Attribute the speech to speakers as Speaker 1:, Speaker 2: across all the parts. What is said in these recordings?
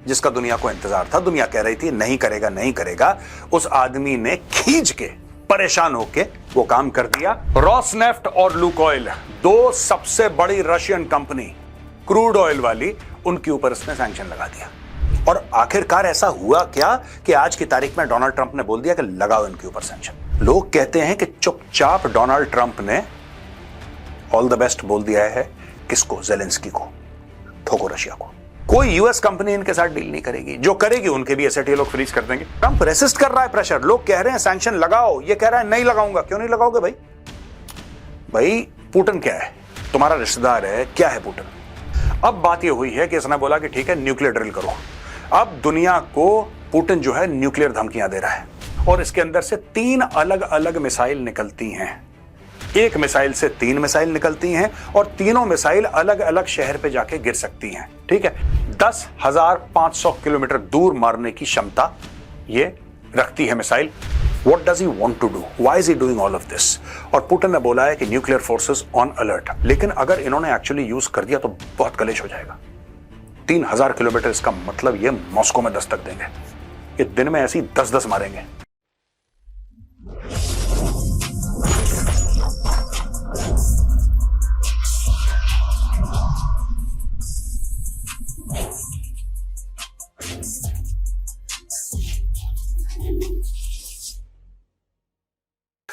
Speaker 1: जिसका दुनिया को इंतजार था। दुनिया कह रही थी नहीं करेगा नहीं करेगा, उस आदमी ने खींच के परेशान होके वो काम कर दिया। रॉसनेफ्ट और लुकोइल, दो सबसे बड़ी रशियन कंपनी क्रूड ऑयल वाली, उनके ऊपर इसने सैंक्शन लगा दिया। और आखिरकार ऐसा हुआ क्या कि आज की तारीख में डोनाल्ड ट्रंप ने बोल दिया कि लगाओ इनके ऊपर सैंक्शन। लोग कहते हैं कि चुपचाप डोनाल्ड ट्रंप ने ऑल द बेस्ट बोल दिया है। किसको? ज़ेलेंस्की को। ठोको रशिया को। कोई यूएस कंपनी इनके साथ डील नहीं करेगी, जो करेगी उनके भी एसेट ये लोग फ्रीज कर देंगे। ट्रंप रेसिस्ट कर रहा है प्रेशर, लोग कह रहे हैं सैंक्शन लगाओ, ये कह रहा है नहीं लगाऊंगा। क्यों नहीं लगाओगे भाई? भाई पुतिन क्या है? तुम्हारा रिश्तेदार है, क्या है पुतिन? अब बात ये हुई है कि इसने बोला कि ठीक है न्यूक्लियर ड्रिल करो। अब दुनिया को पुतिन जो है न्यूक्लियर धमकियां दे रहा है और इसके अंदर से 3 अलग अलग मिसाइल निकलती हैं। एक मिसाइल से 3 मिसाइल निकलती हैं और तीनों मिसाइल अलग अलग शहर पे जाके गिर सकती हैं। ठीक है, 10,500 किलोमीटर दूर मारने की क्षमता ये रखती है missile. What does he want to do? Why is he doing all of this? और पुतिन ने बोला है कि न्यूक्लियर फोर्सेस ऑन अलर्ट। लेकिन अगर इन्होंने एक्चुअली यूज कर दिया तो बहुत कलेश हो जाएगा। 3,000 किलोमीटर, इसका मतलब ये मॉस्को में दस्तक देंगे। ये दिन में ऐसी 10-10 मारेंगे।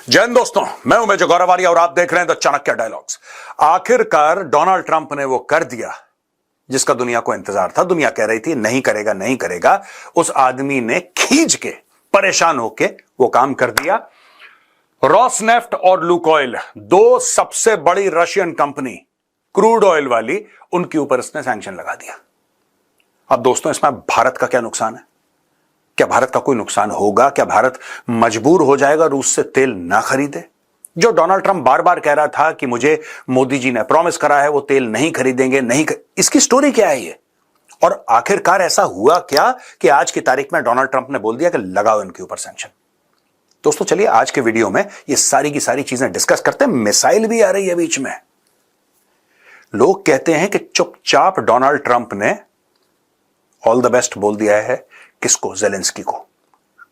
Speaker 1: जय हिंद दोस्तों, मैं हूं मेजर गौरव आर्य और आप देख रहे हैं द चाणक्य डायलॉग्स। आखिरकार डोनाल्ड ट्रंप ने वो कर दिया जिसका दुनिया को इंतजार था। दुनिया कह रही थी नहीं करेगा नहीं करेगा, उस आदमी ने खींच के परेशान होके वो काम कर दिया। रॉसनेफ्ट और लुकोइल, दो सबसे बड़ी रशियन कंपनी क्रूड ऑयल वाली, उनके ऊपर इसने सैंक्शन लगा दिया। अब दोस्तों, इसमें भारत का क्या नुकसान है? क्या भारत का कोई नुकसान होगा? क्या भारत मजबूर हो जाएगा रूस से तेल ना खरीदे? जो डोनाल्ड ट्रंप बार बार कह रहा था कि मुझे मोदी जी ने प्रॉमिस करा है वो तेल नहीं खरीदेंगे, इसकी स्टोरी क्या है ये? और आखिरकार ऐसा हुआ क्या कि आज की तारीख में डोनाल्ड ट्रंप ने बोल दिया कि लगाओ इनके ऊपर सैंक्शन। दोस्तों चलिए आज के वीडियो में ये सारी की सारी चीजें डिस्कस करते हैं। मिसाइल भी आ रही है बीच में। लोग कहते हैं कि चुपचाप डोनाल्ड ट्रंप ने ऑल द बेस्ट बोल दिया है। किसको? ज़ेलेंस्की को।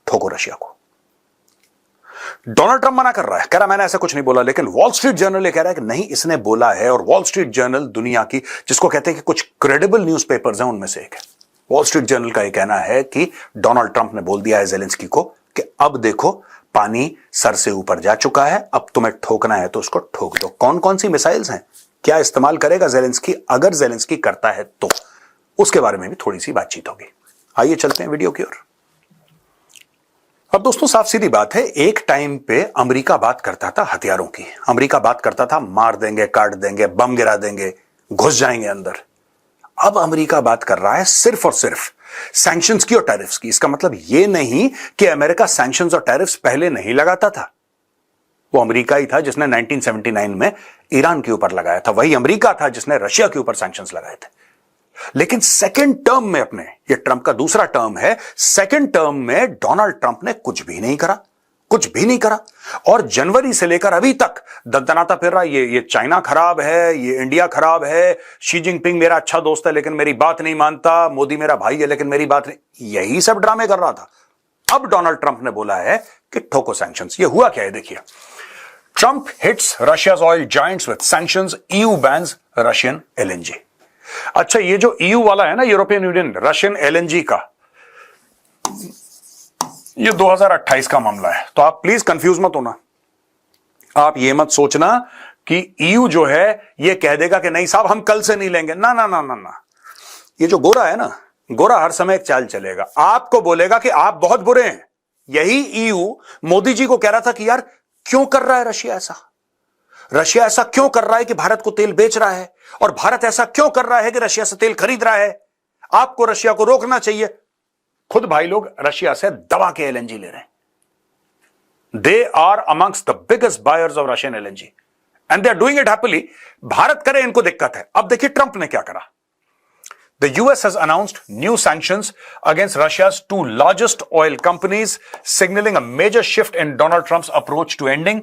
Speaker 1: ठोको रशिया को। डोनाल्ड ट्रंप मना कर रहा है, कह रहा मैंने ऐसा कुछ नहीं बोला, लेकिन वॉल स्ट्रीट जर्नल ये कह रहा है कि नहीं, इसने बोला है। और वॉल स्ट्रीट जर्नल दुनिया की, जिसको कहते हैं कि कुछ क्रेडिबल न्यूज़पेपर्स हैं, उनमें से एक है। वॉल स्ट्रीट जर्नल का यह कहना है कि डोनाल्ड ट्रंप ने बोल दिया है ज़ेलेंस्की को कि अब देखो पानी सर से ऊपर जा चुका है, अब तुम्हें ठोकना है तो उसको ठोक दो। कौन कौन सी मिसाइल्स हैं, क्या इस्तेमाल करेगा ज़ेलेंस्की, अगर ज़ेलेंस्की करता है तो उसके बारे में भी थोड़ी सी बातचीत होगी। आइए चलते हैं वीडियो की ओर। अब दोस्तों साफ सीधी बात है, एक टाइम पे अमेरिका बात करता था हथियारों की। अमेरिका बात करता था मार देंगे, काट देंगे, बम गिरा देंगे, घुस जाएंगे अंदर। अब अमेरिका बात कर रहा है सिर्फ और सिर्फ सैंक्शंस की और टैरिफ्स की। इसका मतलब यह नहीं कि अमेरिका सैंक्शंस और टैरिफ्स पहले नहीं लगाता था। वो अमेरिका ही था जिसने 1979 में ईरान के ऊपर लगाया था। वही अमेरिका था जिसने रशिया के ऊपर सैंक्शंस लगाए थे। लेकिन सेकंड टर्म में, अपने ये ट्रंप का दूसरा टर्म है, सेकंड टर्म में डोनाल्ड ट्रंप ने कुछ भी नहीं करा, कुछ भी नहीं करा। और जनवरी से लेकर अभी तक दंदनाता फिर रहा, ये चाइना खराब है, ये इंडिया खराब है, शी जिनपिंग मेरा अच्छा दोस्त है लेकिन मेरी बात नहीं मानता, मोदी मेरा भाई है लेकिन मेरी बात नहीं, यही सब ड्रामे कर रहा था। अब डोनाल्ड ट्रंप ने बोला है कि ठोको सैंक्शंस। ये हुआ क्या है देखिए। Trump hits Russia's oil giants with sanctions, EU bans Russian LNG. अच्छा, ये जो ईयू वाला है ना, यूरोपियन यूनियन, रशियन एलएनजी का, ये 2028 का मामला है। तो आप प्लीज कंफ्यूज मत होना। आप ये मत सोचना कि ईयू जो है ये कह देगा कि नहीं साहब हम कल से नहीं लेंगे। ना ना ना ना ना, ये जो गोरा है ना, गोरा हर समय एक चाल चलेगा, आपको बोलेगा कि आप बहुत बुरे हैं। यही ईयू मोदी जी को कह रहा था कि यार क्यों कर रहा है रशिया ऐसा, रशिया ऐसा क्यों कर रहा है कि भारत को तेल बेच रहा है, और भारत ऐसा क्यों कर रहा है कि रशिया से तेल खरीद रहा है, आपको रशिया को रोकना चाहिए। खुद भाई लोग रशिया से दबा के एलएनजी ले रहे हैं। They are amongst the biggest buyers of Russian LNG and they are doing it happily. Bharat करे, इनको दिक्कत है। अब देखिए ट्रंप ने क्या करा। The US has announced new sanctions against Russia's 2 largest oil companies, signaling a major shift in Donald Trump's approach to ending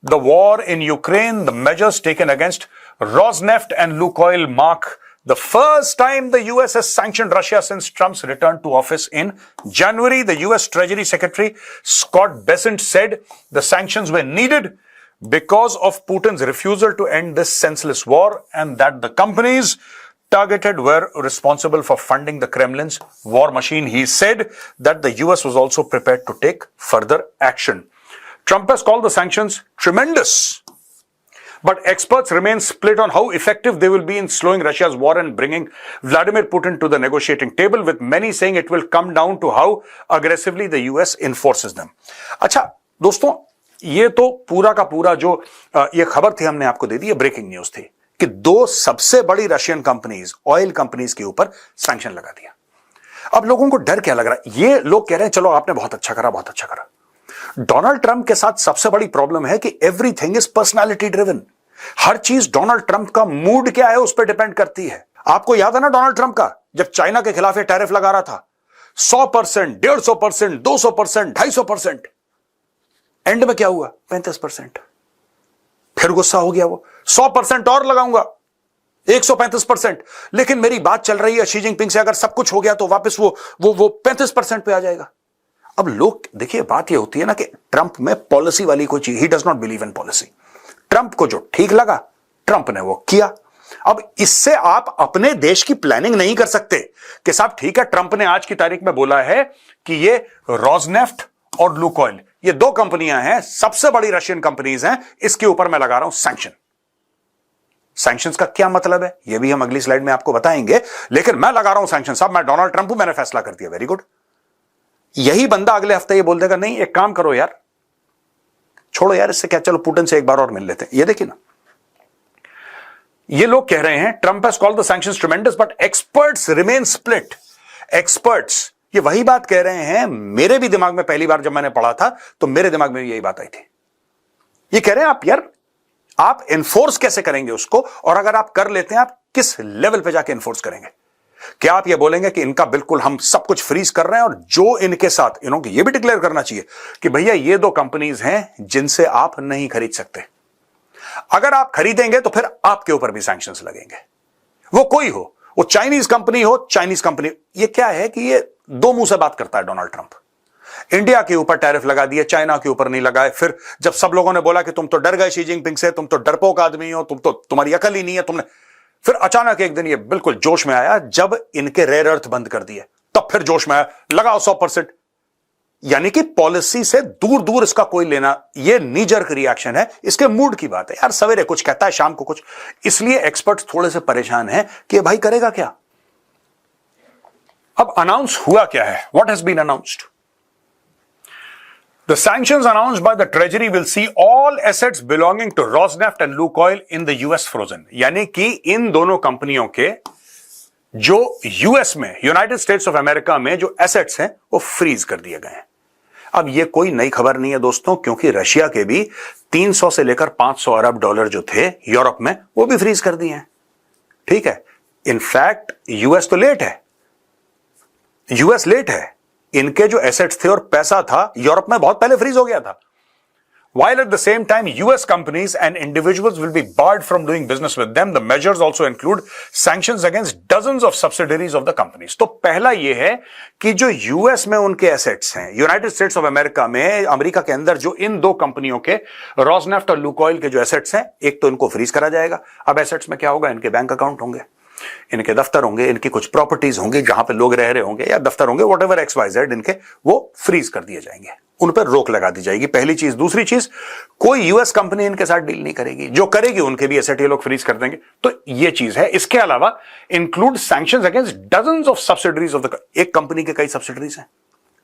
Speaker 1: the war in Ukraine. The measures taken against Rosneft and Lukoil mark The first time the US has sanctioned Russia since Trump's return to office in January, the US Treasury Secretary Scott Bessent said the sanctions were needed because of Putin's refusal to end this senseless war and that the companies targeted were responsible for funding the Kremlin's war machine. He said that the US was also prepared to take further action. Trump has called the sanctions tremendous. But experts remain split on how effective they will be in slowing Russia's war and bringing Vladimir Putin to the negotiating table, with many saying it will come down to how aggressively the US enforces them. अच्छा दोस्तों, ये तो पूरा का पूरा जो ये खबर थी हमने आपको दे दी, ये ब्रेकिंग न्यूज थी कि दो सबसे बड़ी रशियन कंपनीज, ऑयल कंपनीज के ऊपर सैंक्शन लगा दिया। अब लोगों को डर क्या लग रहा है? ये लोग कह रहे हैं चलो आपने बहुत अच्छा करा, बहुत अच्छा करा। डोनाल्ड ट्रंप के साथ सबसे बड़ी प्रॉब्लम है कि एवरीथिंग इज पर्सनालिटी ड्रिवन। हर चीज डोनाल्ड ट्रंप का मूड क्या है उस पर डिपेंड करती है। आपको याद है ना डोनाल्ड ट्रंप का, जब चाइना के खिलाफ ये टैरिफ लगा रहा था 100%, 150%, 200%, 250%, एंड में क्या हुआ? 35%। फिर गुस्सा हो गया वो, 100% और लगाऊंगा, 135%। लेकिन मेरी बात चल रही है शी जिनपिंग से, अगर सब कुछ हो गया तो वापस वो 35% पे आ जाएगा। अब लोग देखिए, बात ये होती है ना कि ट्रंप में पॉलिसी वाली कोई चीज, he does not believe in policy. Trump को जो ठीक लगा ट्रंप ने वो किया। अब इससे आप अपने देश की प्लानिंग नहीं कर सकते कि साहब ठीक है, ट्रंप ने आज की तारीख में बोला है कि ये रोजनेफ्ट और लुकोइल, ये दो कंपनियां हैं, सबसे बड़ी रशियन कंपनीज हैं, इसके ऊपर मैं लगा रहा हूं सैंक्शन। सैंक्शंस का क्या मतलब है ये भी हम अगली स्लाइड में आपको बताएंगे, लेकिन मैं लगा रहा हूं सैंक्शन। साहब मैं डोनाल्ड ट्रंप हूं, मैंने फैसला कर दिया, वेरी गुड। यही बंदा अगले हफ्ते ये बोल देगा नहीं एक काम करो यार, छोड़ो यार, इससे क्या, चलो पुतिन से एक बार और मिल लेते हैं। ये देखिए ना, ये लोग कह रहे हैं Trump has called the sanctions ट्रेमेंडस but experts remain split. Experts ये वही बात कह रहे हैं, मेरे भी दिमाग में पहली बार जब मैंने पढ़ा था तो मेरे दिमाग में भी यही बात आई थी। ये कह रहे हैं आप यार, आप एनफोर्स कैसे करेंगे उसको, और अगर आप कर लेते हैं आप किस लेवल पे जाके एनफोर्स करेंगे? क्या आप ये बोलेंगे कि इनका बिल्कुल हम सब कुछ फ्रीज कर रहे हैं, और जो इनके साथ, इन्होंने ये भी डिक्लेयर करना चाहिए कि भैया ये दो कंपनीज हैं जिनसे आप नहीं खरीद सकते, अगर आप खरीदेंगे तो फिर आपके ऊपर भी सैंक्शंस लगेंगे, वो कोई हो, वो चाइनीज कंपनी हो, चाइनीज कंपनी। ये क्या है कि ये दो मुंह से बात करता है डोनाल्ड ट्रंप। इंडिया के ऊपर टैरिफ लगा दिए, चाइना के ऊपर नहीं लगाए। फिर जब सब लोगों ने बोला कि तुम तो डर गए शी जिनपिंग से, तुम तो डरपोक आदमी हो, तुम तो, तुम्हारी अकल ही नहीं है, तुमने, फिर अचानक एक दिन ये बिल्कुल जोश में आया जब इनके रेयर अर्थ बंद कर दिए, तब फिर जोश में आया लगाओ 100%। यानी कि पॉलिसी से दूर दूर इसका कोई लेना, ये नी जर्क रिएक्शन है, इसके मूड की बात है यार, सवेरे कुछ कहता है शाम को कुछ। इसलिए एक्सपर्ट्स थोड़े से परेशान हैं कि भाई करेगा क्या। अब अनाउंस हुआ क्या है, what has been announced? The sanctions announced by the Treasury will see all assets belonging to Rosneft and Lukoil in the US frozen। यानी कि इन दोनों कंपनियों के जो यूएस में, यूनाइटेड स्टेट्स ऑफ अमेरिका में जो एसेट्स हैं वो फ्रीज कर दिए गए हैं। अब ये कोई नई खबर नहीं है दोस्तों, क्योंकि रशिया के भी 300 से लेकर 500 अरब डॉलर जो थे यूरोप में, वो भी फ्रीज कर दिए हैं। ठीक है, इनफैक्ट यूएस तो लेट है, यूएस लेट है, इनके जो एसेट्स थे और पैसा था यूरोप में बहुत पहले फ्रीज हो गया था। While at the same time, US companies and individuals will be barred from doing business with them. The measures also include sanctions against dozens of subsidiaries of the companies. तो पहला ये है कि जो US में उनके एसेट्स हैं, United states of America में, अमेरिका के अंदर जो इन दो कंपनियों के रोजनेफ्ट और लुकोइल के जो एसेट्स हैं, एक तो इनको फ्रीज करा जाएगा। अब एसेट्स में क्या होगा? इनके बैंक अकाउंट होंगे, इनके दफ्तर होंगे, इनकी कुछ प्रॉपर्टीज होंगी जहां पे लोग रह रहे होंगे या दफ्तर होंगे, व्हाटएवर XYZ, इनके वो फ्रीज कर दिए जाएंगे, उन पर रोक लगा दी जाएगी। पहली चीज। दूसरी चीज, कोई यूएस कंपनी इनके साथ डील नहीं करेगी, जो करेगी उनके भी एसेट ये लोग फ्रीज कर देंगे। तो ये चीज है। इसके अलावा include sanctions against dozens of subsidiaries of the, एक कंपनी के कई सब्सिडरीज हैं,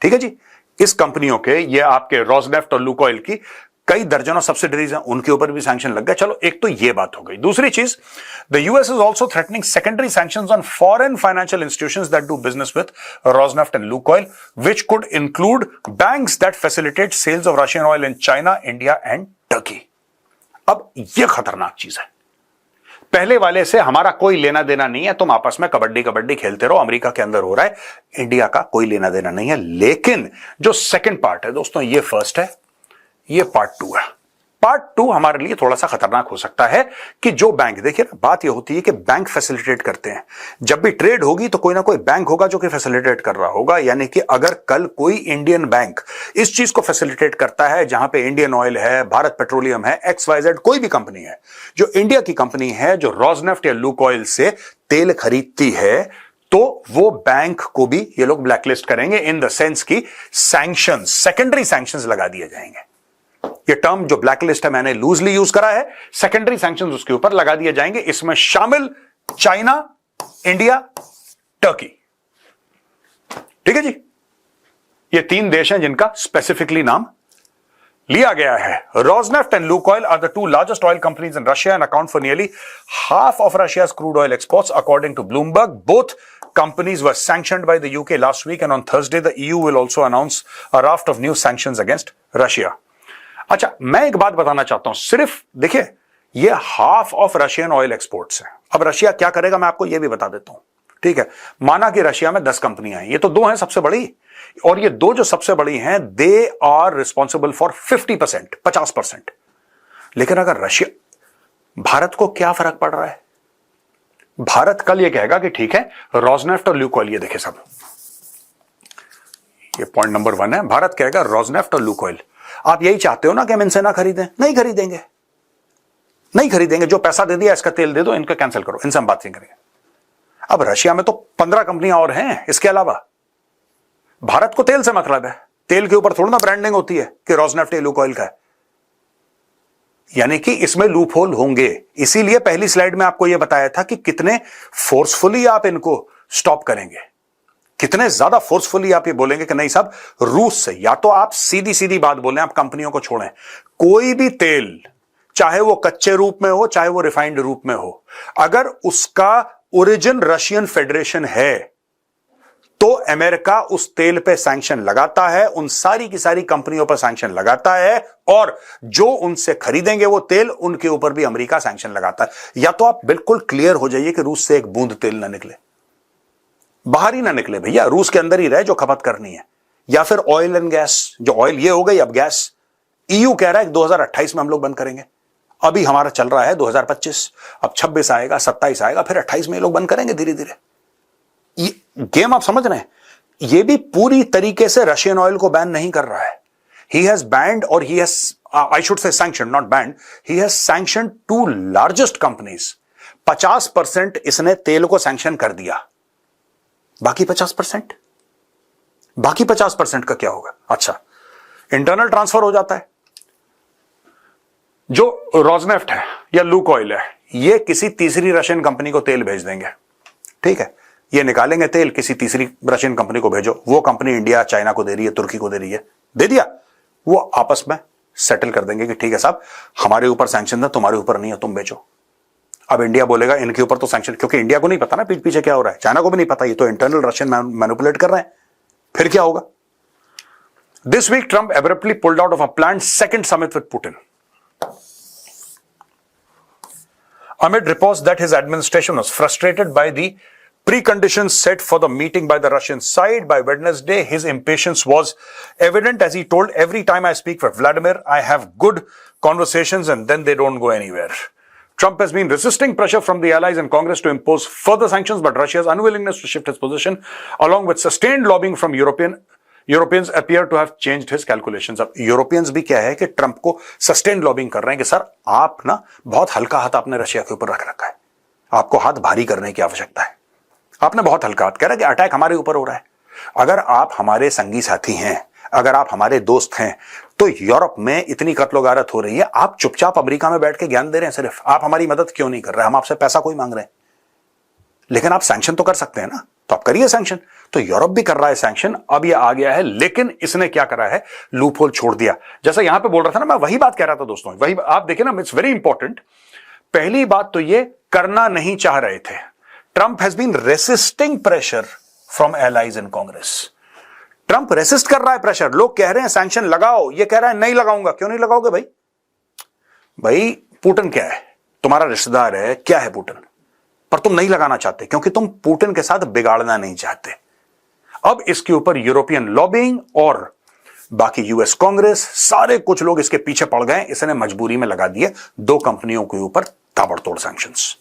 Speaker 1: ठीक है जी। इस कंपनियों के, ये आपके रोजनेफ्ट और लुकोइल की कई दर्जनों सब्सिडरीज हैं, उनके ऊपर भी सैंक्शन लग गए। चलो, एक तो ये बात हो गई। दूसरी चीज, the US is also threatening secondary sanctions on foreign financial institutions that do business with Rosneft and Lukoil, which could include banks that facilitate sales of Russian oil in China, India and Turkey. अब यह खतरनाक चीज है। पहले वाले से हमारा कोई लेना देना नहीं है, तुम आपस में कबड्डी कबड्डी खेलते रहो, अमेरिका के अंदर हो रहा है, इंडिया का कोई लेना देना नहीं है। लेकिन जो सेकंड पार्ट है दोस्तों, ये फर्स्ट है, ये पार्ट 2 है। पार्ट 2 हमारे लिए थोड़ा सा खतरनाक हो सकता है कि जो बैंक, देखिए ना, बात यह होती है कि बैंक फैसिलिटेट करते हैं। जब भी ट्रेड होगी तो कोई ना कोई बैंक होगा जो कि फैसिलिटेट कर रहा होगा। यानी कि अगर कल कोई इंडियन बैंक इस चीज को फैसिलिटेट करता है, जहां पे इंडियन ऑयल है, भारत पेट्रोलियम है, XYZ कोई भी कंपनी है, जो इंडिया की कंपनी है, जो रोजनेफ्ट या लुकोइल से तेल खरीदती है, तो वो बैंक को भी ये लोग ब्लैकलिस्ट करेंगे, इन द सेंस की सैंक्शन, सेकेंडरी सैंक्शंस लगा दिए जाएंगे। ये टर्म जो ब्लैकलिस्ट है मैंने लूजली यूज करा है, सेकेंडरी सैंक्शंस उसके ऊपर लगा दिए जाएंगे। इसमें शामिल चाइना, इंडिया, टर्की। ठीक है जी, ये 3 देश हैं जिनका स्पेसिफिकली नाम लिया गया है। Rosneft and Lukoil are the 2 largest oil companies in Russia and account for nearly half of Russia's crude oil exports, according to Bloomberg. Both companies were sanctioned by the UK last week, and on Thursday the EU will also announce a raft of new sanctions against Russia. अच्छा, मैं एक बात बताना चाहता हूं, सिर्फ देखिए, ये half of Russian oil exports है। अब रशिया क्या करेगा मैं आपको ये भी बता देता हूं। ठीक है, माना कि रशिया में 10 कंपनियां हैं, ये तो 2 हैं सबसे बड़ी, और ये 2 जो सबसे बड़ी हैं, दे आर रिस्पॉन्सिबल फॉर 50%, 50%। लेकिन अगर रशिया, भारत को क्या फर्क पड़ रहा है? भारत कल ये कहेगा कि ठीक है, रोजनेफ्ट और ल्यूकोइल, ये देखे सब, ये पॉइंट नंबर 1 है। भारत कहेगा रोजनेफ्ट और ल्यूकोइल, आप यही चाहते हो ना कि हम इनसे ना खरीदें? नहीं खरीदेंगे, नहीं खरीदेंगे। जो पैसा दे दिया, इसका तेल दे दो, इनका कैंसिल करो, इनसे हम बात नहीं करेंगे। अब रशिया में तो 15 कंपनियां और हैं इसके अलावा। भारत को तेल से मतलब है, तेल के ऊपर थोड़ा ना ब्रांडिंग होती है कि रोजनेफ्ट लुकोइल का है। यानी कि इसमें लूप होल होंगे। इसीलिए पहली स्लाइड में आपको यह बताया था कि कितने फोर्सफुली आप इनको स्टॉप करेंगे, कितने ज्यादा फोर्सफुली आप ये बोलेंगे कि नहीं साहब, रूस से, या तो आप सीधी सीधी बात बोलें, आप कंपनियों को छोड़ें, कोई भी तेल, चाहे वो कच्चे रूप में हो, चाहे वो रिफाइंड रूप में हो, अगर उसका ओरिजिन रशियन फेडरेशन है, तो अमेरिका उस तेल पे सैंक्शन लगाता है, उन सारी की सारी कंपनियों पर सैंक्शन लगाता है, और जो उनसे खरीदेंगे वो तेल, उनके ऊपर भी अमेरिका सैंक्शन लगाता है। या तो आप बिल्कुल क्लियर हो जाइए कि रूस से एक बूंद तेल ना निकले, बाहर ही ना निकले भैया, रूस के अंदर ही रहे जो खपत करनी है। या फिर ऑयल एंड गैस, जो ऑयल ये हो गई, अब गैस, ईयू कह रहा है 2028 में हम लोग बंद करेंगे। अभी हमारा चल रहा है 2025, अब 26 आएगा, 27 आएगा, फिर 28 में ये लोग बंद करेंगे धीरे धीरे। ये गेम आप समझ रहे हैं? ये भी पूरी तरीके से रशियन ऑयल को बैन नहीं कर रहा है। ही हैज बैंड, और he has, I should say sanction, not band, he has sanction 2 largest companies. 50% इसने तेल को सैंक्शन कर दिया, बाकी 50%, बाकी 50% का क्या होगा? अच्छा, इंटरनल ट्रांसफर हो जाता है। जो रोजनेफ्ट है या लुकोइल है, ये किसी तीसरी रशियन कंपनी को तेल भेज देंगे। ठीक है, ये निकालेंगे तेल, किसी तीसरी रशियन कंपनी को भेजो, वो कंपनी इंडिया, चाइना को दे रही है, तुर्की को दे रही है, दे दिया, वो आपस में सेटल कर देंगे कि ठीक है साहब, हमारे ऊपर सैंक्शन था, तुम्हारे ऊपर नहीं है, तुम बेचो। अब इंडिया बोलेगा इनके ऊपर तो सैंक्शन, क्योंकि इंडिया को नहीं पता ना पीछे पीछे क्या हो रहा है, चाइना को भी नहीं पता, ये तो इंटरनल रशियन मैनिपुलेट कर रहे हैं। फिर क्या होगा? This week Trump abruptly pulled out of a planned second summit with Putin amid reports that his administration was frustrated by the preconditions set for the meeting by the Russian side. By Wednesday, his impatience was evident as he told, "Every time I speak with Vladimir, I have good conversations and then they don't go anywhere." Trump has been resisting pressure from the allies and Congress to impose further sanctions, but Russia's unwillingness to shift its position, along with sustained lobbying from Europeans appear to have changed his calculations. अब Europeans भी क्या है कि Trump को sustain lobbying कर रहे हैं कि सर आप ना बहुत हल्का हाथ आपने रशिया के ऊपर रख रखा है, आपको हाथ भारी करने की आवश्यकता है, आपने बहुत हल्का हाथ, कह रहा है कि अटैक हमारे ऊपर हो रहा है। अगर आप हमारे संगी साथी हैं, अगर आप हमारे दोस्त हैं, तो यूरोप में इतनी कत्लोगारत हो रही है, आप चुपचाप अमेरिका में बैठ के ज्ञान दे रहे हैं, सिर्फ आप हमारी मदद क्यों नहीं कर रहे? हम आपसे पैसा कोई मांग रहे हैं, लेकिन आप सैंक्शन तो कर सकते हैं ना, तो आप करिए सैंक्शन। तो यूरोप भी कर रहा है सैंक्शन, अब ये आ गया है, लेकिन इसने क्या करा है, लूप होल छोड़ दिया। जैसा यहां पे बोल रहा था ना, मैं वही बात कह रहा था दोस्तों, वही आप देखिए ना, इट्स वेरी इंपॉर्टेंट। पहली बात तो ये करना नहीं चाह रहे थे। Trump has been resisting pressure from allies in Congress. Trump resist कर रहा है प्रेशर, लोग कह रहे हैं सैंक्शन लगाओ, ये कह रहा है नहीं लगाऊंगा। क्यों नहीं लगाओगे भाई? भाई पुतिन क्या है, तुम्हारा रिश्तेदार है, क्या है पुतिन, पर तुम नहीं लगाना चाहते क्योंकि तुम पुतिन के साथ बिगाड़ना नहीं चाहते। अब इसके ऊपर यूरोपियन लॉबिंग और बाकी यूएस कांग्रेस सारे कुछ लोग इसके पीछे पड़ गए, इसने मजबूरी में लगा दिए दो कंपनियों के ऊपर ताबड़तोड़ sanctions.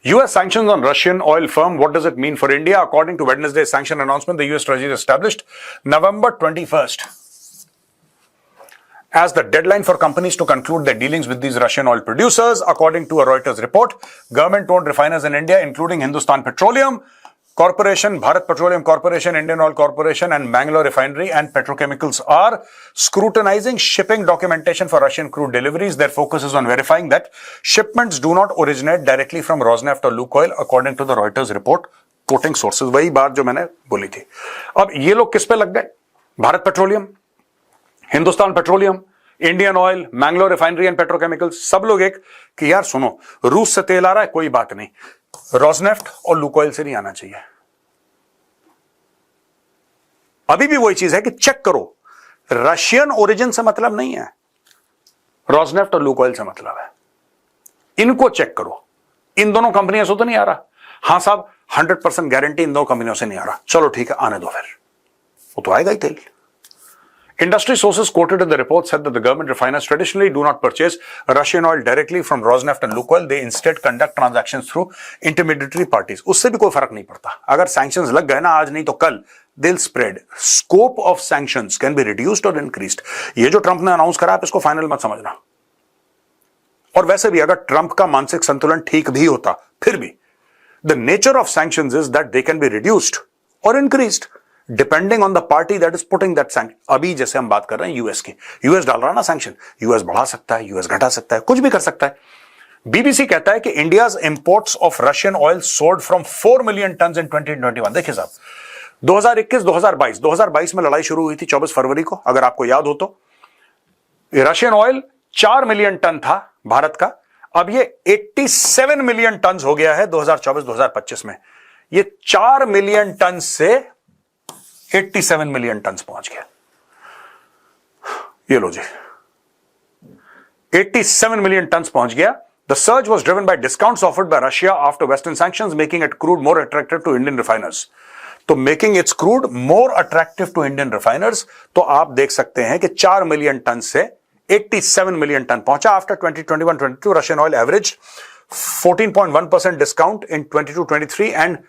Speaker 1: US sanctions on Russian oil firm. What does it mean for India? According to Wednesday's sanction announcement, the US Treasury established November 21st as the deadline for companies to conclude their dealings with these Russian oil producers. According to a Reuters report, government-owned refiners in India, including Hindustan Petroleum Corporation, Bharat Petroleum Corporation, Indian Oil Corporation, and Bangalore Refinery and Petrochemicals are scrutinizing shipping documentation for Russian crude deliveries. Their focus is on verifying that shipments do not originate directly from Rosneft or Lukoil, according to the Reuters report, quoting sources. वही बात जो मैंने बोली थी। अब ये लोग किस पे लग गए? Bharat petroleum, Hindustan petroleum, Indian oil, Mangalore refinery and petrochemicals, सब लोग एक कि यार सुनो, रूस से तेल आ रहा है, कोई बात नहीं, रोजनेफ्ट और लुकोइल से नहीं आना चाहिए। अभी भी वही चीज है कि चेक करो, रशियन ओरिजिन से मतलब नहीं है, रोजनेफ्ट और लुकोइल से मतलब है। इनको चेक करो, इन दोनों कंपनियों से तो नहीं आ रहा। हां साहब 100% गारंटी इन दो कंपनियों से नहीं आ रहा, चलो ठीक है आने दो, फिर वो तो आएगा ही तेल। Industry sources quoted in the report said that the government refiners traditionally do not purchase Russian oil directly from Rosneft and Lukoil. They instead conduct transactions through intermediary parties. उससे भी कोई फर्क नहीं पड़ता, अगर sanctions लग गए ना आज नहीं तो कल, they'll spread. Scope of sanctions can be reduced or increased. ये जो ट्रंप ने अनाउंस करा आप इसको फाइनल मत समझना। और वैसे भी अगर ट्रंप का मानसिक संतुलन ठीक भी होता, फिर भी the nature of sanctions is that they can be reduced or increased depending on the party that is putting that sanction. अभी जैसे हम बात कर रहे हैं यूएस की, यूएस डाल रहा है ना सैंक्शन, यूएस बढ़ा सकता है, यूएस घटा सकता है, कुछ भी कर सकता है। बीबीसी कहता है कि India's imports of Russian oil sold from 4 million ton in 2021। देखिए साहब 2021-2022 में लड़ाई शुरू हुई थी 24 फरवरी को, अगर आपको याद हो तो। रशियन ऑयल 4 मिलियन टन था भारत का, अब ये 87 मिलियन टन हो गया है 2024-2025 में। ये 4 मिलियन टन से 87 मिलियन टन पहुंच गया। ये लो जी 87 मिलियन टन पहुंच गया। The surge was driven by discounts offered by Russia after Western sanctions, making it crude more attractive to Indian refiners. तो making its crude more attractive to Indian refiners, तो आप देख सकते हैं कि 4 मिलियन टन से 87 मिलियन टन पहुंचा। After 2021-22, Russian oil averaged 14.1% discount in 22-23 and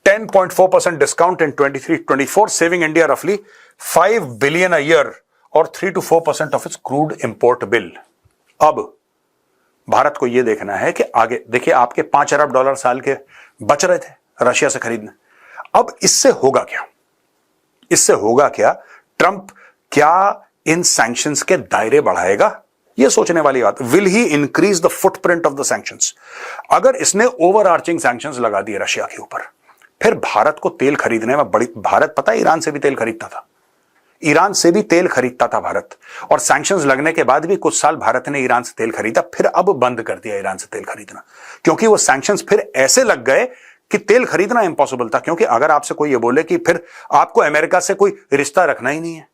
Speaker 1: 10.4% discount in 23-24, saving India roughly 5 billion a year or 3 to 4% of its crude import bill. अब भारत को यह देखना है कि आगे देखिए, आपके $5 अरब साल के बच रहे थे रशिया से खरीदने। अब इससे होगा क्या? इससे होगा क्या? ट्रंप क्या इन सैंक्शंस के दायरे बढ़ाएगा? यह सोचने वाली बात। Will he increase the footprint of the sanctions? अगर इसने ओवरआर्चिंग सैंक्शंस लगा दिए रशिया के ऊपर, फिर भारत को तेल खरीदने में बड़ी, भारत पता है ईरान से भी तेल खरीदता था, ईरान से भी तेल खरीदता था भारत, और सैंक्शंस लगने के बाद भी कुछ साल भारत ने ईरान से तेल खरीदा, फिर अब बंद कर दिया ईरान से तेल खरीदना, क्योंकि वो सैंक्शंस फिर ऐसे लग गए कि तेल खरीदना इंपॉसिबल था। क्योंकि अगर आपसे कोई ये बोले कि फिर आपको अमेरिका से कोई रिश्ता रखना ही नहीं है,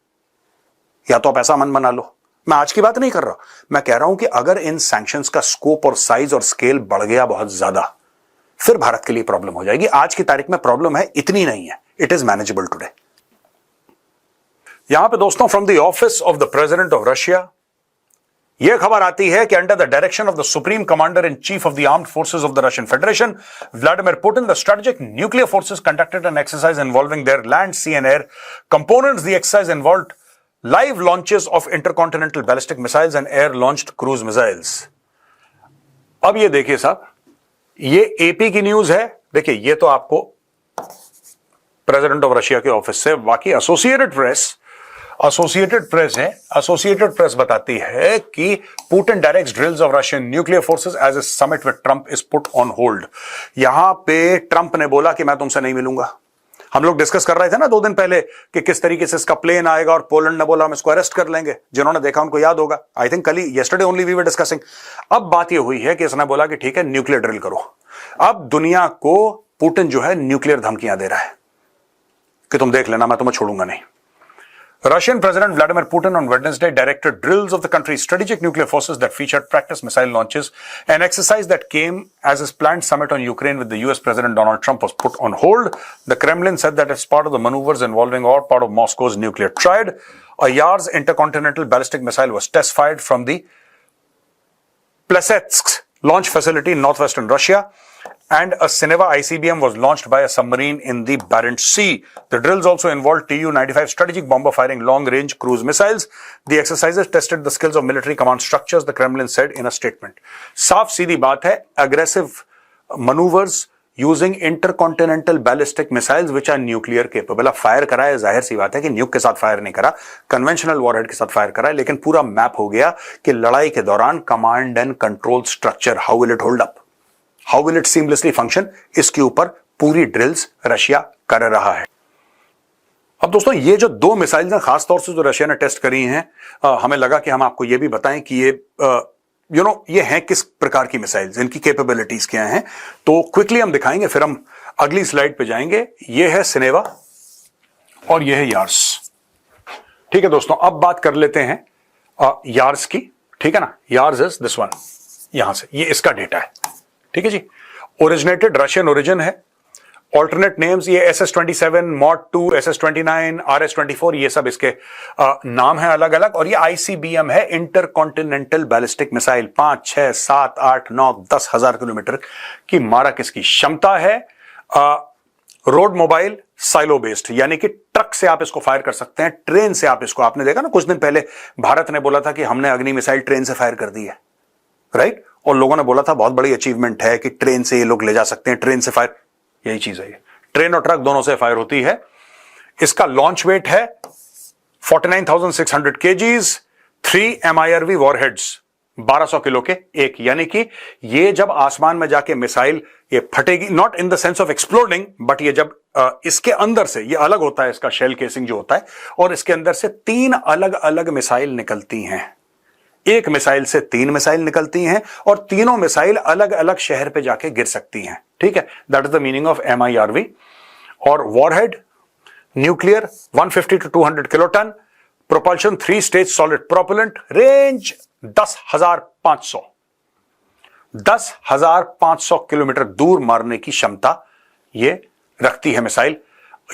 Speaker 1: या तो आप ऐसा मन बना लो। मैं आज की बात नहीं कर रहा, मैं कह रहा हूं कि अगर इन सैंक्शंस का स्कोप और साइज और स्केल बढ़ गया बहुत ज्यादा, फिर भारत के लिए प्रॉब्लम हो जाएगी। आज की तारीख में प्रॉब्लम है, इतनी नहीं है, इट इज मैनेजेबल टुडे। यहां पे दोस्तों from the office of the president of Russia यह खबर आती है कि under the direction of the supreme commander in chief of the armed forces of the Russian Federation Vladimir Putin, the strategic nuclear forces conducted an exercise involving their land, sea and air components. The exercise involved live launches of intercontinental ballistic missiles and air launched cruise missiles. अब ये देखिए साहब, ये AP की news है। देखिए ये तो आपको प्रेसिडेंट ऑफ रशिया के ऑफिस से, बाकी एसोसिएटेड प्रेस है। एसोसिएटेड प्रेस बताती है कि Putin directs drills of Russian nuclear forces as a summit with Trump is put on hold. यहां पे ट्रंप ने बोला कि मैं तुमसे नहीं मिलूंगा। हम लोग डिस्कस कर रहे थे ना 2 दिन पहले कि किस तरीके से इसका प्लेन आएगा, और पोलैंड ने बोला हम इसको अरेस्ट कर लेंगे। जिन्होंने देखा उनको याद होगा, आई थिंक कल ही, yesterday only we were discussing. अब बात ये हुई है कि इसने बोला कि ठीक है न्यूक्लियर ड्रिल करो। अब दुनिया को पुतिन जो है न्यूक्लियर धमकियां दे रहा है कि तुम देख लेना, मैं तुम्हें छोड़ूंगा नहीं। Russian President Vladimir Putin on Wednesday directed drills of the country's strategic nuclear forces that featured practice missile launches. An exercise that came as his planned summit on Ukraine with the US President Donald Trump was put on hold. The Kremlin said that as part of the maneuvers involving all part of Moscow's nuclear triad, a Yars intercontinental ballistic missile was test fired from the Plesetsk launch facility in northwestern Russia, and a Sineva ICBM was launched by a submarine in the Barents Sea. The drills also involved Tu-95 strategic bomber firing long-range cruise missiles. The exercises tested the skills of military command structures, the Kremlin said in a statement. साफ सीधी बात है, aggressive maneuvers using intercontinental ballistic missiles which are nuclear capable. अब fire करा है, जाहिर सी बात है कि न्यूक के साथ फायर नहीं करा, कन्वेंशनल वॉरहेड के साथ फायर करा है, लेकिन पूरा मैप हो गया कि लड़ाई के दौरान command and control structure, how will it hold up, how will it seamlessly function, इसके ऊपर पूरी ड्रिल्स रशिया कर रहा है। अब दोस्तों, ये जो दो मिसाइल्स हैं खासतौर से जो रशिया ने टेस्ट करी हैं, हमें लगा कि हम आपको ये भी बताएं कि ये ये हैं किस प्रकार की मिसाइल्स, इनकी कैपेबिलिटीज क्या हैं। तो क्विकली हम दिखाएंगे, फिर हम अगली स्लाइड पे जाएंगे। ये है सिनेवा और ये है यार्स। ठीक है दोस्तों, अब बात कर लेते हैं यार्स की। ठीक है ना, यार्स इज दिस वन, यहां से ये इसका डेटा है। ठीक है जी, ओरिजिनेटेड रशियन ओरिजिन है। ऑल्टरनेट नेम्स ये SS-27, MOD-2, SS-29, RS-24, ये सब इसके नाम है अलग अलग। और ये ICBM है, इंटरकॉन्टिनेंटल बैलिस्टिक मिसाइल। 5, 6, 7, 8, 9, 10 हजार किलोमीटर की मारक इसकी क्षमता है। रोड मोबाइल साइलो बेस्ड, यानी कि ट्रक से आप इसको फायर कर सकते हैं, ट्रेन से आप इसको, आपने देखा ना कुछ दिन पहले भारत ने बोला था कि हमने अग्नि मिसाइल ट्रेन से फायर कर दी है, राइट? और लोगों ने बोला था बहुत बड़ी अचीवमेंट है कि ट्रेन से ये लोग ले जा सकते हैं, ट्रेन से फायर, यही चीज है ये, ट्रेन और ट्रक दोनों से फायर होती है। इसका लॉन्च वेट है 49,600 kgs, 3 MIRV वॉरहेड्स 1200 किलो के एक, यानी कि ये जब आसमान में जाके मिसाइल ये फटेगी, not in the sense of exploding, but ये जब इसके अंदर से, ये अलग होता है इसका शेल केसिंग जो होता है, और इसके अंदर से 3 अलग अलग मिसाइल निकलती हैं। एक मिसाइल से 3 मिसाइल निकलती हैं और तीनों मिसाइल अलग अलग शहर पे जाके गिर सकती हैं। ठीक है, that is the meaning of MIRV। और warhead nuclear 150 to 200 kiloton, propulsion 3 stage solid propellant, range 10,500 kilometre दूर मारने की क्षमता ये रखती है मिसाइल।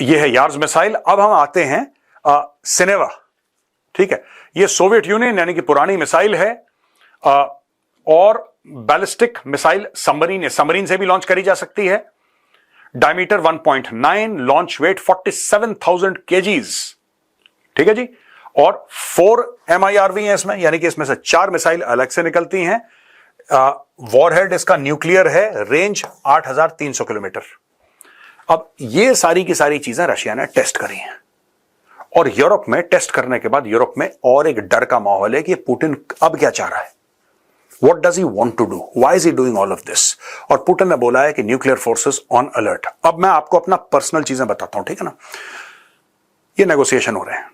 Speaker 1: ये है यार्स मिसाइल। अब हम आते हैं सिनेवा। ठीक है, ये सोवियत यूनियन यानी कि पुरानी मिसाइल है, और बैलिस्टिक मिसाइल सबमरीन से भी लॉन्च करी जा सकती है। Diameter 1.9, launch weight 47,000 kgs। ठीक है जी, और 4 MIRV है इसमें, यानी कि इसमें से 4 मिसाइल अलग से निकलती हैं। वॉरहेड इसका न्यूक्लियर है, रेंज 8,300 किलोमीटर। अब ये सारी की सारी चीजें रशिया ने टेस्ट करी हैं, और यूरोप में टेस्ट करने के बाद यूरोप में और एक डर का माहौल है कि पुतिन अब क्या चाह रहा है, what does he want to do, why is he doing all of this. और पुतिन ने बोला है कि न्यूक्लियर फोर्सेस ऑन अलर्ट। अब मैं आपको अपना पर्सनल चीजें बताता हूं, ठीक है ना। ये नेगोशिएशन हो रहे हैं।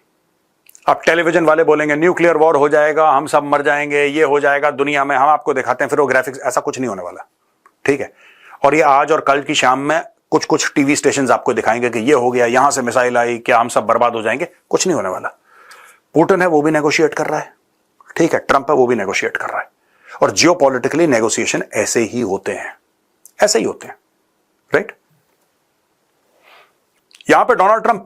Speaker 1: अब टेलीविजन वाले बोलेंगे न्यूक्लियर वॉर हो जाएगा, हम सब मर जाएंगे, ये हो जाएगा दुनिया में, हम आपको दिखाते हैं फिर वो ग्राफिक्स, ऐसा कुछ नहीं होने वाला। ठीक है, और ये आज और कल की शाम में कुछ कुछ टीवी स्टेशन आपको दिखाएंगे कि ये हो गया, यहां से मिसाइल आई, क्या हम सब बर्बाद हो जाएंगे, कुछ नहीं होने वाला। पुतिन है वो भी नेगोशिएट कर रहा है, ठीक है, ट्रंप है वो भी नेगोशिएट कर रहा है, और जियोपॉलिटिकली नेगोशिएशन ऐसे ही होते हैं, ऐसे ही होते हैं, राइट। यहां पे डोनाल्ड ट्रंप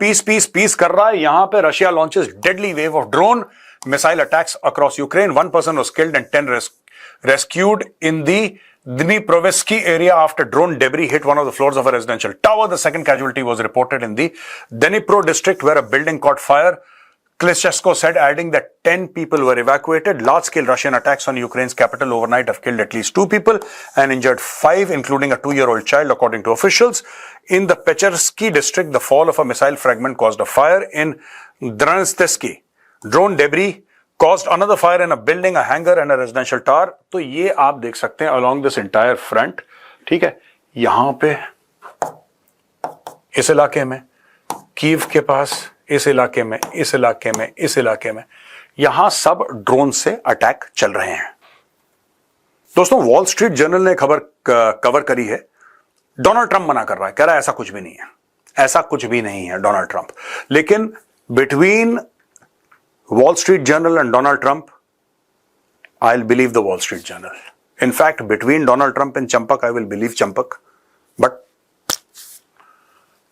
Speaker 1: पीस कर रहा है, यहां पे Russia launches deadly wave of drone missile attacks across Ukraine, 1 person was killed and 10 rescued in the Dniprovetsky area after drone debris hit one of the floors of a residential tower. The second casualty was reported in the Dnipro district where a building caught fire. Klitschko said, adding that 10 people were evacuated. Large-scale Russian attacks on Ukraine's capital overnight have killed at least 2 people and injured 5, including a 2-year-old child, according to officials. In the Pechersky district, the fall of a missile fragment caused a fire. In Dranstesky, drone debris caused another fire in a building, a hangar and a residential tower. तो ये आप देख सकते हैं along this entire front, ठीक है। यहां पे इस इलाके में, कीव के पास, इस इलाके में, इस इलाके में, इस इलाके में, यहां सब ड्रोन से अटैक चल रहे हैं। दोस्तों, वॉल स्ट्रीट जर्नल ने खबर कवर करी है। डोनाल्ड ट्रंप मना कर रहा है, कह रहा है ऐसा कुछ भी नहीं है, ऐसा कुछ भी नहीं है डोनाल्ड ट्रंप। लेकिन between Wall Street Journal and Donald Trump, I'll believe the Wall Street Journal. In fact, between Donald Trump and Champak, I will believe Champak. But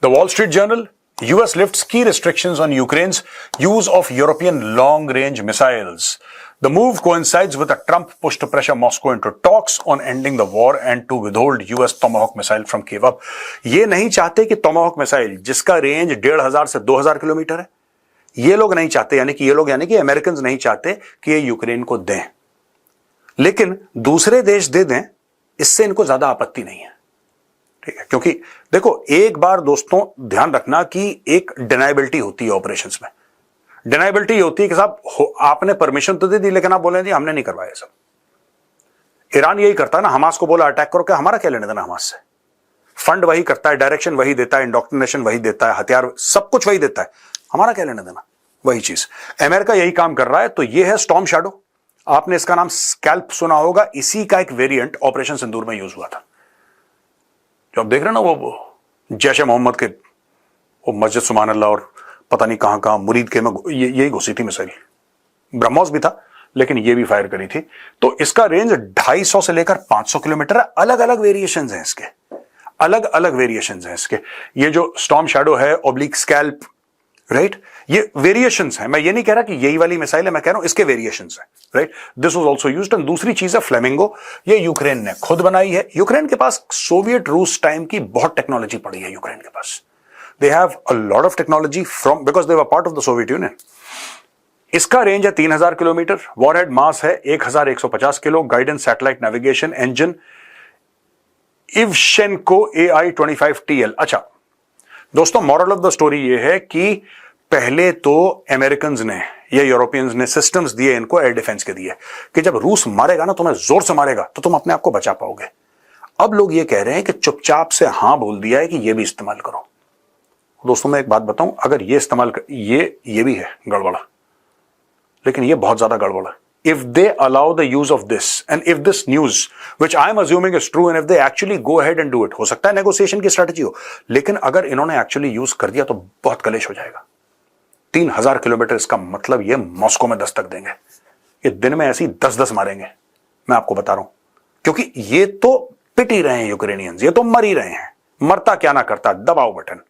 Speaker 1: the Wall Street Journal, US lifts key restrictions on Ukraine's use of European long-range missiles. The move coincides with a Trump push to pressure Moscow into talks on ending the war and to withhold US Tomahawk missile from Kyiv. अब ये नहीं चाहते कि Tomahawk missile जिसका range 1500 से 2000 kilometre है, ये लोग नहीं चाहते, यानी कि अमेरिकन नहीं चाहते कि ये यूक्रेन को दें, लेकिन दूसरे देश दे दें, इससे इनको ज्यादा आपत्ति नहीं है, ठीक है? क्योंकि देखो, एक बार दोस्तों ध्यान रखना कि एक डिनाइबिलिटी होती है ऑपरेशंस में। डिनाइबिलिटी होती है कि साहब आपने परमिशन तो दे दी, लेकिन आप बोले जी हमने नहीं करवाया सब। ईरान यही करता है ना, हमास को बोला अटैक करो, क्या हमारा क्या लेने देना हमास से? फंड वही करता है, डायरेक्शन वही देता है, इंडोक्ट्रिनेशन वही देता है, हथियार सब कुछ वही देता है, हमारा क्या लेने देना? वही चीज अमेरिका यही काम कर रहा है। तो ये है स्टॉर्म शैडो, आपने इसका नाम स्कैल्प सुना होगा, इसी का एक वेरिएंट ऑपरेशन सिंदूर में यूज हुआ था। जो आप देख रहे हैं ना, वो जैश ए मोहम्मद के वो मस्जिद सुभान अल्लाह और पता नहीं कहां कहां मुरीद के में यही घुसी थी मिसाइल। ब्रह्मोस भी था, लेकिन ये भी फायर करी थी। तो इसका रेंज 250 से लेकर 500 किलोमीटर है। अलग अलग वेरिएशंस हैं इसके, अलग अलग वेरिएशंस हैं इसके। ये जो स्टॉर्म शैडो है, ओब्लिक स्कैल्प, राइट, ये वेरिएशंस हैं। मैं ये नहीं कह रहा कि यही वाली मिसाइल है, मैं कह रहा हूं इसके वेरिएशंस हैं, right. This was also used. And दूसरी चीज है फ्लेमिंगो, ये यूक्रेन ने खुद बनाई है। यूक्रेन के पास सोवियत रूस टाइम की बहुत टेक्नोलॉजी पड़ी है यूक्रेन के पास। They have a lot of technology from, because they were part of the Soviet Union. इसका रेंज है 3000 किलोमीटर, वॉरहेड मास है 1150 kilo, guidance satellite navigation engine Ivchenko AI-25TL। अच्छा दोस्तों, मॉरल ऑफ द स्टोरी ये है कि पहले तो अमेरिकन्स ने या यूरोपियंस ने सिस्टम्स दिए इनको, एयर डिफेंस के दिए, कि जब रूस मारेगा ना, तुम्हें जोर से मारेगा तो तुम अपने आप को बचा पाओगे। अब लोग ये कह रहे हैं कि चुपचाप से हां बोल दिया है कि ये भी इस्तेमाल करो। दोस्तों मैं एक बात बताऊं, अगर ये इस्तेमाल कर, ये भी है गड़बड़, लेकिन ये बहुत ज्यादा गड़बड़ है। If they allow the use of this, and if this news, which I am assuming is true, and if they actually go ahead and do it, हो सकता है नेगोशिएशन की स्ट्रेटजी हो, लेकिन अगर इन्होंने एक्चुअली यूज कर दिया तो बहुत कलेश हो जाएगा। 3000 किलोमीटर, इसका मतलब ये मॉस्को में दस्तक देंगे। ये दिन में ऐसी 10-10 मारेंगे, मैं आपको बता रहा हूं, क्योंकि ये तो पिट ही रहे हैं यूक्रेनियंस, ये तो मर ही रहे हैं। मरता क्या ना करता, दबाओ बटन।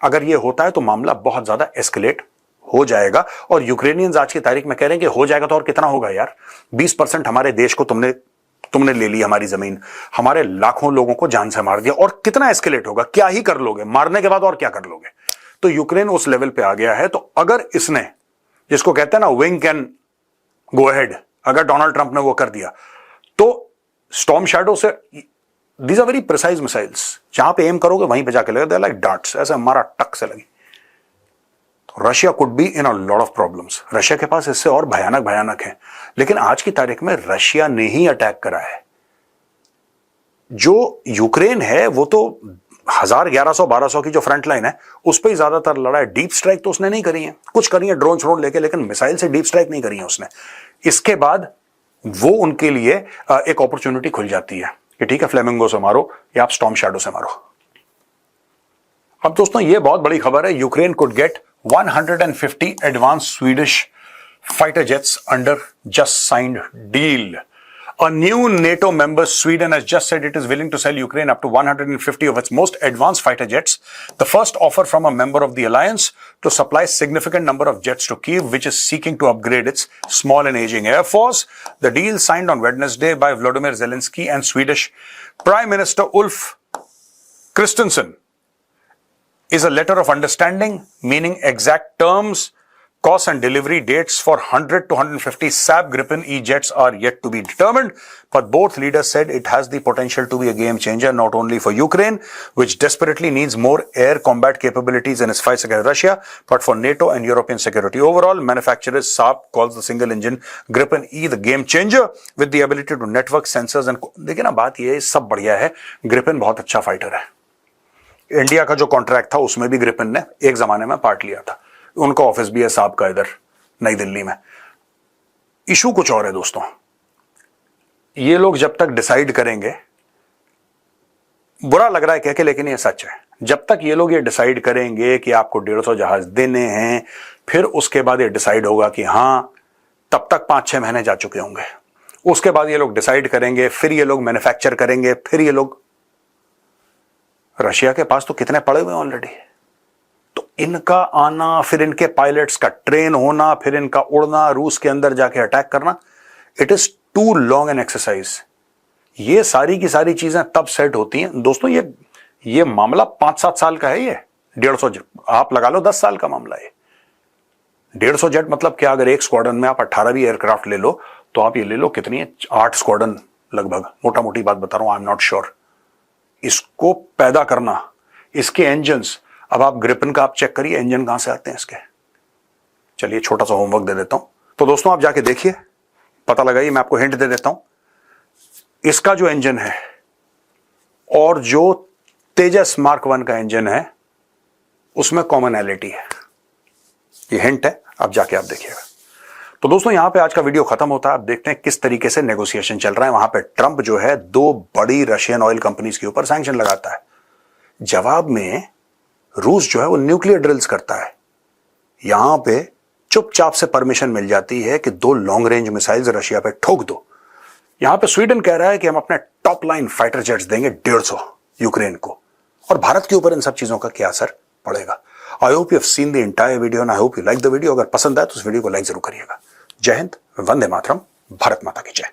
Speaker 1: अगर ये होता है तो मामला बहुत ज्यादा एस्केलेट हो जाएगा। और यूक्रेनियंस आज की तारीख में कह रहे हैं कि हो जाएगा तो और कितना होगा यार, 20% हमारे देश को तुमने ले ली, हमारी जमीन, हमारे लाखों लोगों को जान से मार दिया, और कितना एस्केलेट होगा, क्या ही कर लोगे मारने के बाद, और क्या कर लोगे? तो यूक्रेन उस लेवल पे आ गया है। तो अगर इसने, जिसको कहते हैं ना विंग कैन गो अहेड, अगर डोनाल्ड ट्रंप ने वो कर दिया, तो स्टॉर्म शैडो से, these are very precise missiles, जहां पे एम करोगे वहीं पे जाके लगेगा, दे आर लाइक डार्ट्स, ऐसे हमारा टक से लगी। Russia could be in a lot of problems. Russia के पास इससे और भयानक है, लेकिन आज की तारीख में रशिया ने ही अटैक करा है। जो यूक्रेन है वो तो 1000, 1100, 1200 की जो फ्रंट लाइन है उस पर ही ज्यादातर लड़ा है। डीप स्ट्राइक तो उसने नहीं करी है, कुछ करी है ड्रोन श्रोन लेके, लेकिन मिसाइल से डीप स्ट्राइक नहीं करी है उसने। इसके बाद वो उनके लिए एक अपॉर्चुनिटी खुल जाती है कि ठीक है, फ्लेमिंगो से मारो या आप स्टॉर्म शैडो से मारो। अब दोस्तों ये बहुत बड़ी खबर है, Ukraine could get 150 advanced Swedish fighter jets under just signed deal. A new NATO member, Sweden, has just said it is willing to sell Ukraine up to 150 of its most advanced fighter jets, the first offer from a member of the alliance to supply significant number of jets to Kyiv, which is seeking to upgrade its small and aging air force. The deal signed on Wednesday by Volodymyr Zelensky and Swedish Prime Minister Ulf Kristersson is a letter of understanding, meaning exact terms, costs and delivery dates for 100 to 150 SAP Gripen E jets are yet to be determined, but both leaders said it has the potential to be a game changer not only for Ukraine, which desperately needs more air combat capabilities in its fight against Russia, but for NATO and European security. Overall, manufacturers SAP calls the single engine Gripen E the game changer with the ability to network sensors and देखिए ना, बात ये सब बढ़िया है, Gripen बहुत अच्छा fighter है। इंडिया का जो कॉन्ट्रैक्ट था उसमें भी ग्रिपेन ने एक जमाने में पार्ट लिया था, उनका ऑफिस भी है साहब का इधर नई दिल्ली में। इशू कुछ और है दोस्तों, ये लोग जब तक डिसाइड करेंगे, बुरा लग रहा है कह के, लेकिन ये सच है, जब तक ये लोग ये डिसाइड करेंगे कि आपको 150 जहाज देने हैं, फिर उसके बाद ये डिसाइड होगा कि हां, तब तक 5-6 महीने जा चुके होंगे। उसके बाद ये लोग डिसाइड करेंगे, फिर ये लोग मैन्युफैक्चर करेंगे, फिर ये लोग, रशिया के पास तो कितने पड़े हुए ऑलरेडी। तो इनका आना, फिर इनके पायलट्स का ट्रेन होना, फिर इनका उड़ना, रूस के अंदर जाके अटैक करना, it is too long an exercise. ये सारी की सारी चीजें तब सेट होती हैं दोस्तों। ये मामला 5-7 साल का है। ये 150 जेट आप लगा लो 10 साल का मामला है। 150 जेट मतलब क्या, अगर एक स्क्वाड्रन में आप 18 भी एयरक्राफ्ट ले लो तो आप ये ले लो कितनी है, 8 स्क्वाड्रन लगभग, मोटा मोटी बात बता रहा हूं, आई एम नॉट श्योर। इसको पैदा करना, इसके इंजन्स, अब आप ग्रिपन का आप चेक करिए इंजन कहां से आते हैं इसके। चलिए छोटा सा होमवर्क दे देता हूं। तो दोस्तों आप जाके देखिए, पता लगाइए, मैं आपको हिंट दे देता हूं। इसका जो इंजन है और जो तेजस मार्क 1 का इंजन है उसमें कॉमनैलिटी है। ये हिंट है, अब जाके आप देखिएगा। तो दोस्तों यहां पे आज का वीडियो खत्म होता है। आप देखते हैं किस तरीके से नेगोशिएशन चल रहा है। वहां पे ट्रंप जो है 2 बड़ी रशियन ऑयल कंपनीज के ऊपर सैंक्शन लगाता है। जवाब में रूस जो है वो न्यूक्लियर ड्रिल्स करता है। यहां पे चुपचाप से परमिशन मिल जाती है कि 2 लॉन्ग रेंज मिसाइल्स रशिया पे ठोक दो। यहां पे स्वीडन कह रहा है कि हम अपने टॉप लाइन फाइटर जेट्स देंगे 150 यूक्रेन को, और भारत के ऊपर इन सब चीजों का क्या असर पड़ेगा। I hope you have seen the entire video and I hope you like the video. अगर पसंद आए तो उस वीडियो को लाइक जरूर करिएगा। जय हिंद, वंदे मातरम, भारत माता की जय।